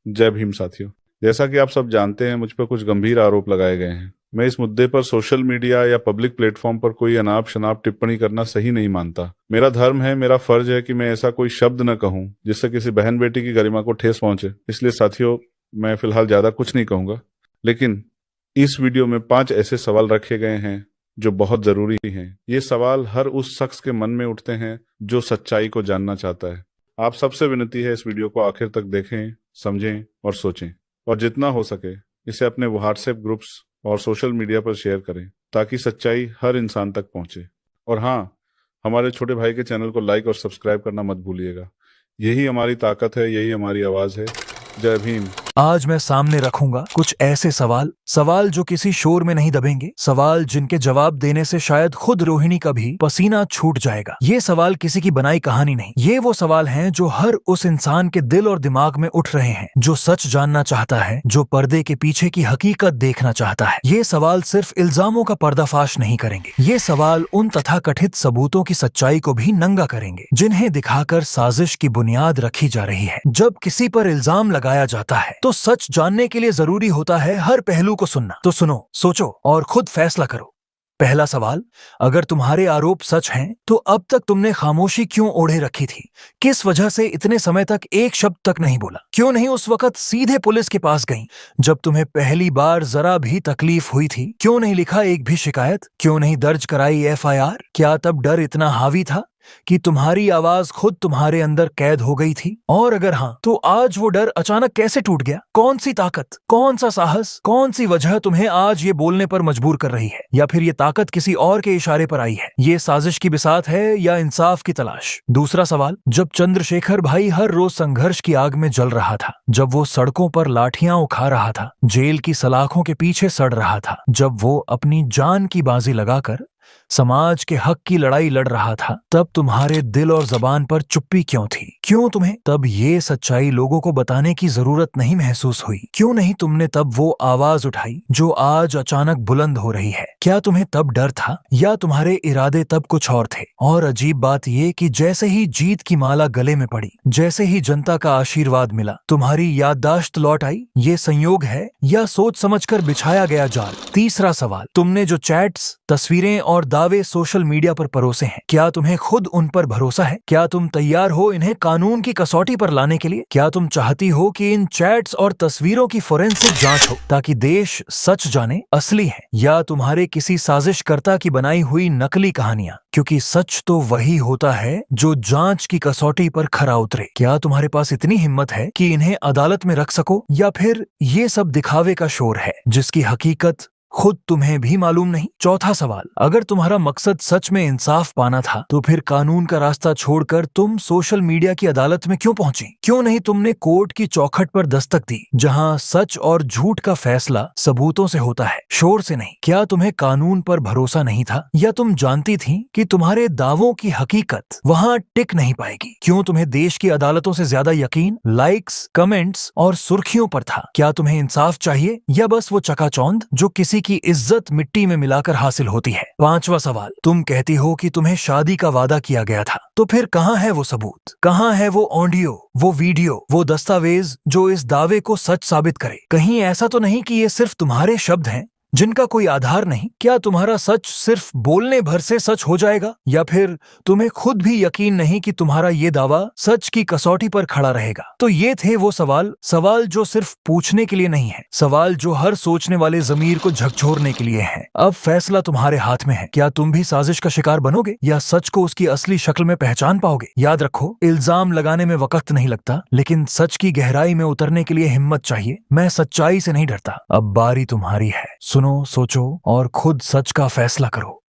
जय भीम साथियों। जैसा कि आप सब जानते हैं, मुझ पर कुछ गंभीर आरोप लगाए गए हैं। मैं इस मुद्दे पर सोशल मीडिया या पब्लिक प्लेटफॉर्म पर कोई अनाप शनाप टिप्पणी करना सही नहीं मानता। मेरा धर्म है, मेरा फर्ज है कि मैं ऐसा कोई शब्द न कहूं जिससे किसी बहन बेटी की गरिमा को ठेस पहुंचे। इसलिए साथियों, मैं फिलहाल ज्यादा कुछ नहीं कहूंगा, लेकिन इस वीडियो में 5 ऐसे सवाल रखे गए हैं जो बहुत जरूरी हैं। ये सवाल हर उस शख्स के मन में उठते हैं जो सच्चाई को जानना चाहता है। आप सबसे विनती है, इस वीडियो को आखिर तक देखें, समझें और सोचें, और जितना हो सके इसे अपने व्हाट्सएप ग्रुप्स और सोशल मीडिया पर शेयर करें ताकि सच्चाई हर इंसान तक पहुंचे। और हाँ, हमारे छोटे भाई के चैनल को लाइक और सब्सक्राइब करना मत भूलिएगा। यही हमारी ताकत है, यही हमारी आवाज है। जय भीम। आज मैं सामने रखूंगा कुछ ऐसे सवाल जो किसी शोर में नहीं दबेंगे, सवाल जिनके जवाब देने से शायद खुद रोहिणी का भी पसीना छूट जाएगा। ये सवाल किसी की बनाई कहानी नहीं, ये वो सवाल हैं जो हर उस इंसान के दिल और दिमाग में उठ रहे हैं जो सच जानना चाहता है, जो पर्दे के पीछे की हकीकत देखना चाहता है। ये सवाल सिर्फ इल्जामों का पर्दाफाश नहीं करेंगे, ये सवाल उन तथाकथित सबूतों की सच्चाई को भी नंगा करेंगे जिन्हें दिखाकर साजिश की बुनियाद रखी जा रही है। जब किसी पर इल्जाम लगाया जाता है तो सच जानने के लिए जरूरी होता है हर पहलू को सुनना। तो सुनो, सोचो और खुद फैसला करो। पहला सवाल, अगर तुम्हारे आरोप सच हैं तो अब तक तुमने खामोशी क्यों ओढ़े रखी थी? किस वजह से इतने समय तक एक शब्द तक नहीं बोला? क्यों नहीं उस वक्त सीधे पुलिस के पास गई जब तुम्हें पहली बार जरा भी तकलीफ हुई थी? क्यों नहीं लिखा एक भी शिकायत? क्यों नहीं दर्ज कराई FIR? क्या तब डर इतना हावी था कि तुम्हारी आवाज खुद तुम्हारे अंदर कैद हो गई थी? और अगर हाँ, तो आज वो डर अचानक कैसे टूट गया? कौन सी ताकत, कौन सा साहस, कौन सी वजह तुम्हें आज ये बोलने पर मजबूर कर रही है? या फिर ये ताकत किसी और के इशारे पर आई है? ये साजिश की बिसात है या इंसाफ की तलाश? दूसरा सवाल, जब चंद्रशेखर भाई हर रोज संघर्ष की आग में जल रहा था, जब वो सड़कों पर लाठियां उठा रहा था, जेल की सलाखों के पीछे सड़ रहा था, जब वो अपनी जान की बाजी लगाकर समाज के हक की लड़ाई लड़ रहा था, तब तुम्हारे दिल और जबान पर चुप्पी क्यों थी? क्यों तुम्हें तब ये सच्चाई लोगों को बताने की जरूरत नहीं महसूस हुई? क्यों नहीं तुमने तब वो आवाज उठाई जो आज अचानक बुलंद हो रही है? क्या तुम्हें तब डर था या तुम्हारे इरादे तब कुछ और थे? और अजीब बात ये कि जैसे ही जीत की माला गले में पड़ी, जैसे ही जनता का आशीर्वाद मिला, तुम्हारी याददाश्त लौट आई। ये संयोग है या सोच समझकर बिछाया गया जाल? तीसरा सवाल, तुमने जो चैट्स, तस्वीरें और दावे सोशल मीडिया पर परोसे हैं, क्या तुम्हें खुद उन पर भरोसा है? क्या तुम तैयार हो इन्हें कानून की कसौटी पर लाने के लिए? क्या तुम चाहती हो कि इन चैट्स और तस्वीरों की फोरेंसिक जांच हो ताकि देश सच जाने असली है या तुम्हारे किसी साजिशकर्ता की बनाई हुई नकली कहानियां? क्योंकि सच तो वही होता है जो जांच की कसौटी पर खरा उतरे। क्या तुम्हारे पास इतनी हिम्मत है कि इन्हें अदालत में रख सको, या फिर ये सब दिखावे का शोर है जिसकी हकीकत खुद तुम्हें भी मालूम नहीं? चौथा सवाल, अगर तुम्हारा मकसद सच में इंसाफ पाना था तो फिर कानून का रास्ता छोड़कर तुम सोशल मीडिया की अदालत में क्यों पहुंची? क्यों नहीं तुमने कोर्ट की चौखट पर दस्तक दी, जहां सच और झूठ का फैसला सबूतों से होता है, शोर से नहीं? क्या तुम्हें कानून पर भरोसा नहीं था, या तुम जानती थी कि तुम्हारे दावों की हकीकत वहां टिक नहीं पाएगी? क्यों तुम्हें देश की अदालतों से ज्यादा यकीन लाइक्स, कमेंट्स और सुर्खियों पर था? क्या तुम्हें इंसाफ चाहिए या बस वो चकाचौंध जो किसी की इज्जत मिट्टी में मिलाकर हासिल होती है? पांचवा सवाल, तुम कहती हो कि तुम्हें शादी का वादा किया गया था, तो फिर कहां है वो सबूत? कहां है वो ऑडियो, वो वीडियो, वो दस्तावेज जो इस दावे को सच साबित करे? कहीं ऐसा तो नहीं कि ये सिर्फ तुम्हारे शब्द हैं जिनका कोई आधार नहीं? क्या तुम्हारा सच सिर्फ बोलने भर से सच हो जाएगा, या फिर तुम्हें खुद भी यकीन नहीं कि तुम्हारा ये दावा सच की कसौटी पर खड़ा रहेगा? तो ये थे वो सवाल जो सिर्फ पूछने के लिए नहीं है, सवाल जो हर सोचने वाले जमीर को झकझोरने के लिए है। अब फैसला तुम्हारे हाथ में है। क्या तुम भी साजिश का शिकार बनोगे या सच को उसकी असली शक्ल में पहचान पाओगे? याद रखो, इल्जाम लगाने में वक्त नहीं लगता, लेकिन सच की गहराई में उतरने के लिए हिम्मत चाहिए। मैं सच्चाई से नहीं डरता। अब बारी तुम्हारी है। सुनो, सोचो और खुद सच का फैसला करो।